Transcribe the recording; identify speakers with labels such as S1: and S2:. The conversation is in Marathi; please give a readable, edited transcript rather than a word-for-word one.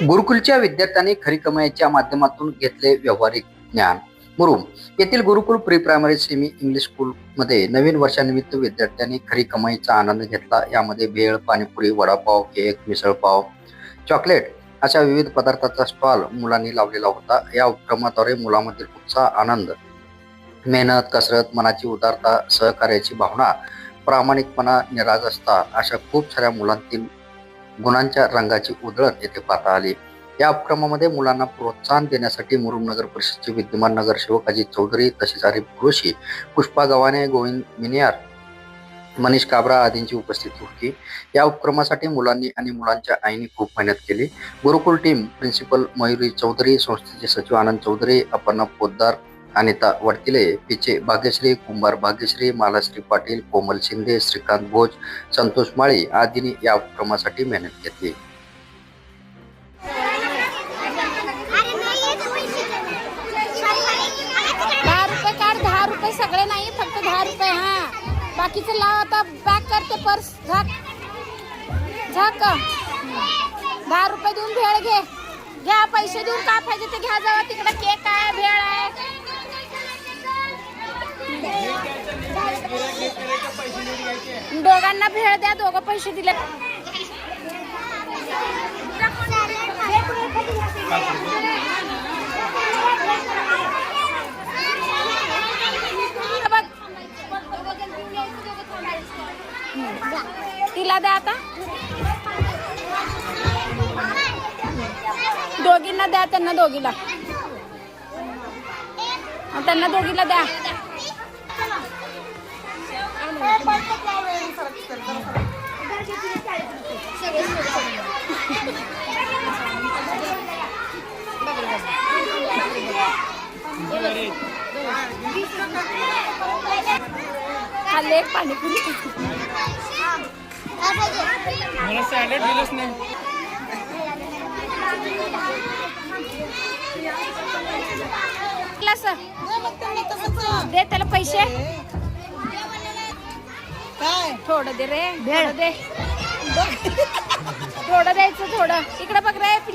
S1: गुरुकुलच्या विद्यार्थ्यांनी खरी कमाईच्या माध्यमातून घेतले व्यावहारिक ज्ञान. मुरुम येथील Gurukul pre primary semi English school मध्ये नवीन वर्षानिमित्त विद्यार्थ्यांनी खरी कमाईचा आनंद घेतला. यामध्ये भेळ, पाणीपुरी, वडापाव, केक, मिसळपाव, चॉकलेट अशा विविध पदार्थांचा स्टॉल मुलांनी लावलेला होता. या उपक्रमाद्वारे मुलांमधील उत्साह, आनंद, मेहनत, कसरत, मनाची उदारता, सहकार्याची भावना, प्रामाणिकपणा, निरागसता अशा खूप साऱ्या मुलांतील गुणांच्या रंगाची उधळण येथे पाहता आली. या उपक्रमामध्ये मुलांना प्रोत्साहन देण्यासाठी मुरुम नगर परिषदेचे विद्यमान नगरसेवक अजित चौधरी, तसेच आरिफ कुरेशी, पुष्पा गव्हाणे, गोविंद मिनियार, मनीष काबरा आदींची उपस्थिती होती. या उपक्रमासाठी मुलांनी आणि मुलांच्या आईने खूप मेहनत केली. गुरुकुल टीम प्रिन्सिपल मयुरी चौधरी, संस्थेचे सचिव आनंद चौधरी, अपर्णा पोद्दार, अनिता वडतिले, पिचे भाग्यश्री, कुंभार भाग्यश्री, मालाश्री पाटील, कोमल शिंदे, श्रीकांत भोज, संतोष माळी आदींनी या उपक्रमासाठी मेहनत घेतली.
S2: ₹10 सगळे नाही, फक्त ₹10. हा, बाकीचं लाव. आता पॅक करते पर्स. झाक झाक. ₹10 देऊन भेळ घे. घ्या, पैसे देऊन काय पाहिजे ते घ्या. जावा तिकडे केक आहे, भेळ आहे. दोघांना भेळ द्या, दोघं पैसे दिले. तिला द्या, आता दोघींना द्या, त्यांना दोघीला द्या. खाल्ले पाणीपुरी.
S3: मला सॅलड दिलंच नाही.
S2: दे त्याला पैसे. थोडं दे रे, भेळ दे. थोडं द्यायचं, थोडं. इकडे बघ रे पिलू.